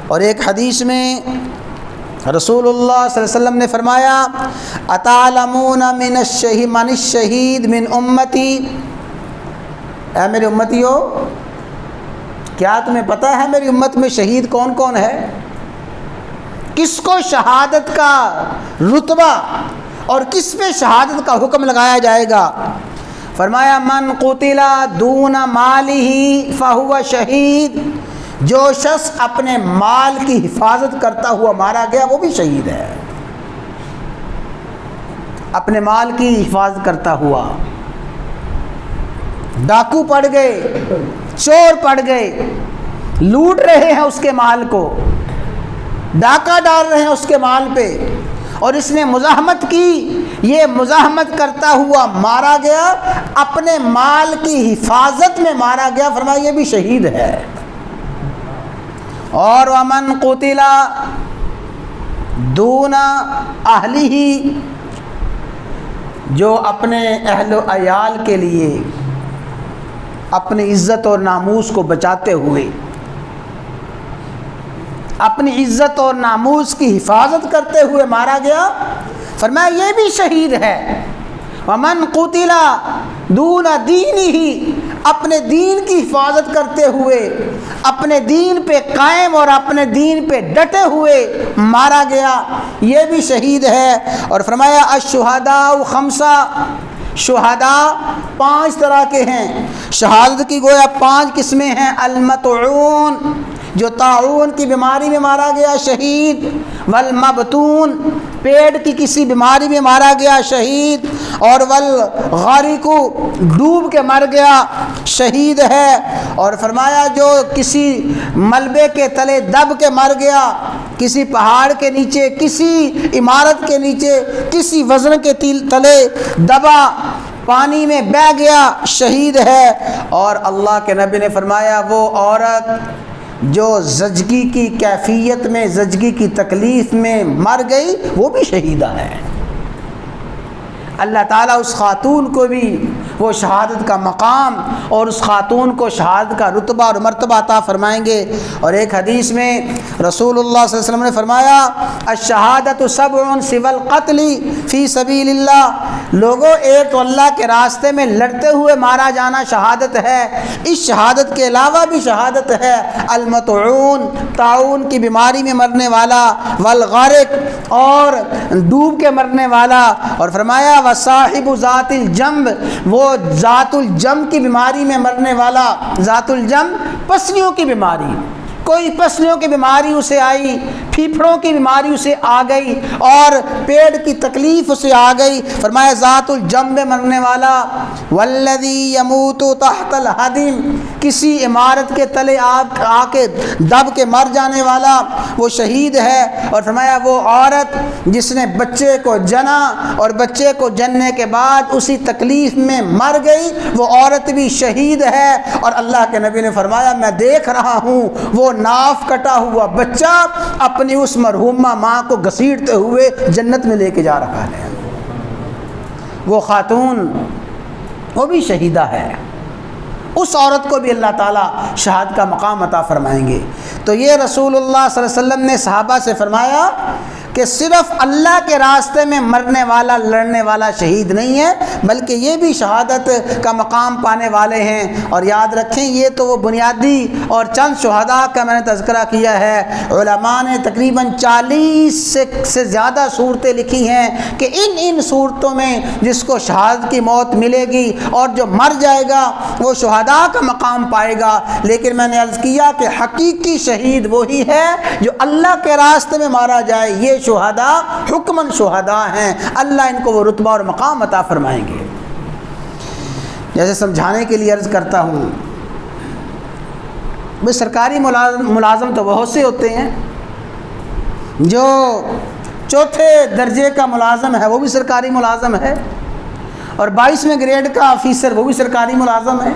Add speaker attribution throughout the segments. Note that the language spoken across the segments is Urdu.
Speaker 1: اور ایک حدیث میں رسول اللہ صلی اللہ علیہ وسلم نے فرمایا اتعلمون من الشہید من امتی، اے میری امتیو کیا تمہیں پتہ ہے میری امت میں شہید کون کون ہے؟ کس کو شہادت کا رتبہ اور کس پہ شہادت کا حکم لگایا جائے گا؟ فرمایا من قتل دون مالہ فہو شہید، جو شخص اپنے مال کی حفاظت کرتا ہوا مارا گیا وہ بھی شہید ہے۔ اپنے مال کی حفاظت کرتا ہوا، ڈاکو پڑ گئے، چور پڑ گئے، لوٹ رہے ہیں اس کے مال کو، ڈاکہ ڈال رہے ہیں اس کے مال پہ، اور اس نے مزاحمت کی، یہ مزاحمت کرتا ہوا مارا گیا، اپنے مال کی حفاظت میں مارا گیا، فرمایا یہ بھی شہید ہے۔ اور ومن قتل دون اہلہ، جو اپنے اہل و عیال کے لیے اپنی عزت اور ناموس کو بچاتے ہوئے، اپنی عزت اور ناموس کی حفاظت کرتے ہوئے مارا گیا، فرمایا یہ بھی شہید ہے۔ ومن قتل دون دینہ، اپنے دین کی حفاظت کرتے ہوئے، اپنے دین پہ قائم اور اپنے دین پہ ڈٹے ہوئے مارا گیا، یہ بھی شہید ہے۔ اور فرمایا الشہداء خمسہ، شہداء 5 طرح کے ہیں، شہادت کی گویا 5 قسمیں ہیں۔ المطعون، جو طاعون کی بیماری میں مارا گیا شہید، والمبتون، پیٹ کی کسی بیماری میں مارا گیا شہید، اور والغارق، ڈوب کے مر گیا شہید ہے۔ اور فرمایا جو کسی ملبے کے تلے دب کے مر گیا، کسی پہاڑ کے نیچے، کسی عمارت کے نیچے، کسی وزن کے تلے دبا، پانی میں بہہ گیا، شہید ہے۔ اور اللہ کے نبی نے فرمایا وہ عورت جو زچگی کی کیفیت میں، زچگی کی تکلیف میں مر گئی، وہ بھی شہیدہ ہے۔ اللہ تعالیٰ اس خاتون کو بھی وہ شہادت کا مقام اور اس خاتون کو شہادت کا رتبہ اور مرتبہ عطا فرمائیں گے۔ اور ایک حدیث میں رسول اللہ صلی اللہ علیہ وسلم نے فرمایا الشہادۃ سبع سوى القتل فی سبیل اللہ، لوگوں ایک تو اللہ کے راستے میں لڑتے ہوئے مارا جانا شہادت ہے، اس شہادت کے علاوہ بھی شہادت ہے المطعون، طاعون کی بیماری میں مرنے والا، والغارق، اور ڈوب کے مرنے والا، اور فرمایا وصاحب ذات الجنب، وہ ذات الجنب کی بیماری میں مرنے والا، ذات الجنب پسلیوں کی بیماری، کوئی پسلیوں کی بیماری اسے آئی، پھیپھڑوں کی بیماری اسے آ گئی، اور پیٹ کی تکلیف اسے آ گئی، فرمایا ذات الجنب میں مرنے والا، والذی یموت تحت الہدم، کسی عمارت کے تلے آ کے دب کے مر جانے والا، وہ شہید ہے۔ اور فرمایا وہ عورت جس نے بچے کو جنا اور بچے کو جننے کے بعد اسی تکلیف میں مر گئی، وہ عورت بھی شہید ہے۔ اور اللہ کے نبی نے فرمایا میں دیکھ رہا ہوں وہ ناف کٹا ہوا بچہ اپنی اس مرحومہ ماں کو گھسیٹتے ہوئے جنت میں لے کے جا رہا ہے۔ وہ خاتون وہ بھی شہیدہ ہے، اس عورت کو بھی اللہ تعالیٰ شہادت کا مقام عطا فرمائیں گے۔ تو یہ رسول اللہ صلی اللہ علیہ وسلم نے صحابہ سے فرمایا کہ صرف اللہ کے راستے میں مرنے والا، لڑنے والا شہید نہیں ہے، بلکہ یہ بھی شہادت کا مقام پانے والے ہیں۔ اور یاد رکھیں یہ تو وہ بنیادی اور چند شہداء کا میں نے تذکرہ کیا ہے، علماء نے تقریباً 40 سے زیادہ صورتیں لکھی ہیں کہ ان صورتوں میں جس کو شہادت کی موت ملے گی اور جو مر جائے گا وہ شہداء کا مقام پائے گا۔ لیکن میں نے عرض کیا کہ حقیقی شہید وہی ہے جو اللہ کے راستے میں مارا جائے، یہ شہداء حکماً شہداء ہیں، اللہ ان کو وہ رتبہ اور مقام عطا فرمائیں گے۔ جیسے سمجھانے کے لیے عرض کرتا ہوں، بھئی سرکاری ملازم تو بہت سے ہوتے ہیں، جو چوتھے درجے کا ملازم ہے وہ بھی سرکاری ملازم ہے، اور 22ویں گریڈ کا آفیسر وہ بھی سرکاری ملازم ہے،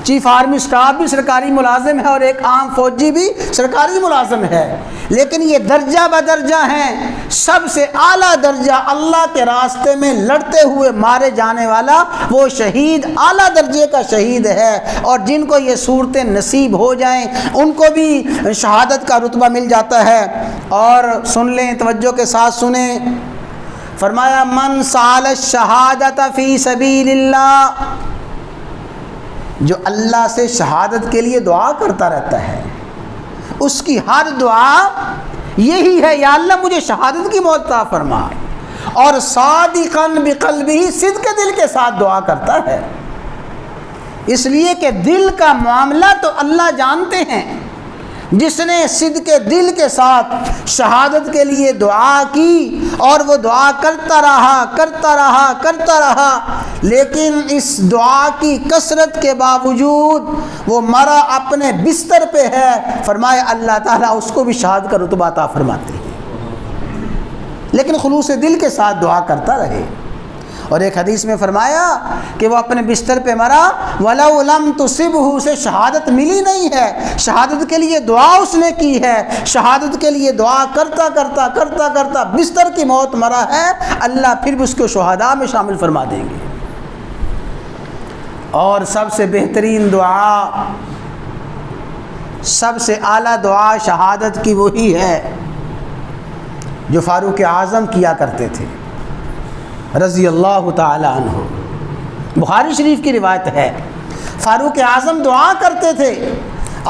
Speaker 1: چیف آرمی اسٹاف بھی سرکاری ملازم ہے اور ایک عام فوجی بھی سرکاری ملازم ہے، لیکن یہ درجہ بدرجہ ہیں۔ سب سے اعلیٰ درجہ اللہ کے راستے میں لڑتے ہوئے مارے جانے والا وہ شہید اعلیٰ درجے کا شہید ہے، اور جن کو یہ صورتیں نصیب ہو جائیں ان کو بھی شہادت کا رتبہ مل جاتا ہے۔ اور سن لیں، توجہ کے ساتھ سنیں، فرمایا من سال الشہادت فی سبیل اللہ، جو اللہ سے شہادت کے لیے دعا کرتا رہتا ہے، اس کی ہر دعا یہی ہے یا اللہ مجھے شہادت کی موت عطا فرما، اور صادقاً بقلبہ، صدق دل کے ساتھ دعا کرتا ہے، اس لیے کہ دل کا معاملہ تو اللہ جانتے ہیں۔ جس نے صدق دل کے ساتھ شہادت کے لیے دعا کی اور وہ دعا کرتا رہا، لیکن اس دعا کی کثرت کے باوجود وہ مرا اپنے بستر پہ ہے، فرمایا اللہ تعالیٰ اس کو بھی شہادت کا رتبہ عطا فرماتے ہیں، لیکن خلوص دل کے ساتھ دعا کرتا رہے۔ اور ایک حدیث میں فرمایا کہ وہ اپنے بستر پہ مرا، وَلَوْ لَمْ تُصِبْهُ، اسے شہادت ملی نہیں ہے، شہادت کے لیے دعا اس نے کی ہے، شہادت کے لیے دعا کرتا بستر کی موت مرا ہے، اللہ پھر بھی اس کو شہداء میں شامل فرما دیں گے۔ اور سب سے بہترین دعا، سب سے اعلیٰ دعا شہادت کی وہی ہے جو فاروق اعظم کیا کرتے تھے رضی اللہ تعالی عنہ۔ بخاری شریف کی روایت ہے، فاروق اعظم دعا کرتے تھے،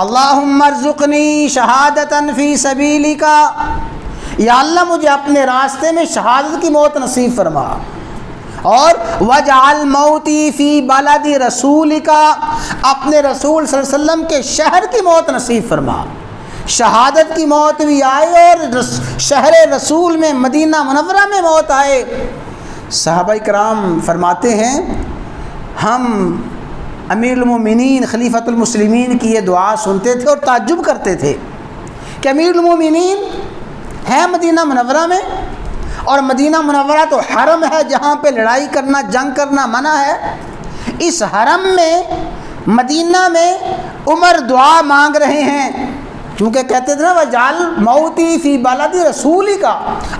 Speaker 1: اللہم ارزقنی شہادتا فی سبیلک، یا اللہ مجھے اپنے راستے میں شہادت کی موت نصیب فرما، اور وجعل موتی فی بلد رسولک، اپنے رسول صلی اللہ علیہ وسلم کے شہر کی موت نصیب فرما، شہادت کی موت بھی آئے اور شہر رسول میں مدینہ منورہ میں موت آئے۔ صحابہ کرام فرماتے ہیں ہم امیر المومنین خلیفۃ المسلمین کی یہ دعا سنتے تھے اور تعجب کرتے تھے کہ امیر المومنین ہیں مدینہ منورہ میں، اور مدینہ منورہ تو حرم ہے جہاں پہ لڑائی کرنا جنگ کرنا منع ہے، اس حرم میں مدینہ میں عمر دعا مانگ رہے ہیں، کیونکہ کہتے تھے نا وجعل موتی فی بلد رسولک،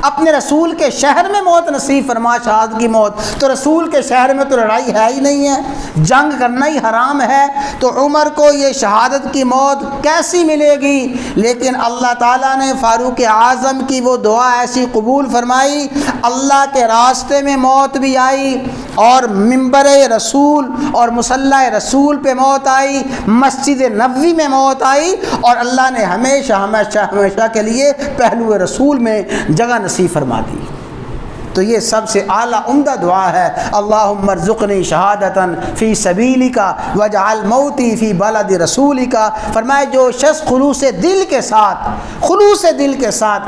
Speaker 1: اپنے رسول کے شہر میں موت نصیب فرما، شہادت کی موت، تو رسول کے شہر میں تو لڑائی ہے ہی نہیں ہے، جنگ کرنا ہی حرام ہے، تو عمر کو یہ شہادت کی موت کیسی ملے گی؟ لیکن اللہ تعالیٰ نے فاروق اعظم کی وہ دعا ایسی قبول فرمائی، اللہ کے راستے میں موت بھی آئی، اور منبر رسول اور مصلی رسول پہ موت آئی، مسجد نبوی میں موت آئی، اور اللہ نے ہمیشہ کے لیے پہلو رسول میں جگہ نصیب فرما دی۔ تو یہ سب سے اعلیٰ عمدہ دعا ہے، اللہم ارزقنی شہادتا فی سبیلک واجعل موتی فی بلد رسولک۔ فرمائے جو شخص خلوص دل کے ساتھ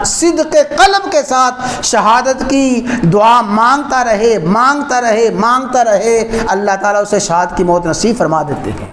Speaker 1: صدق قلب کے ساتھ شہادت کی دعا مانگتا رہے، اللہ تعالیٰ اسے شہادت کی موت نصیب فرما دیتے ہیں۔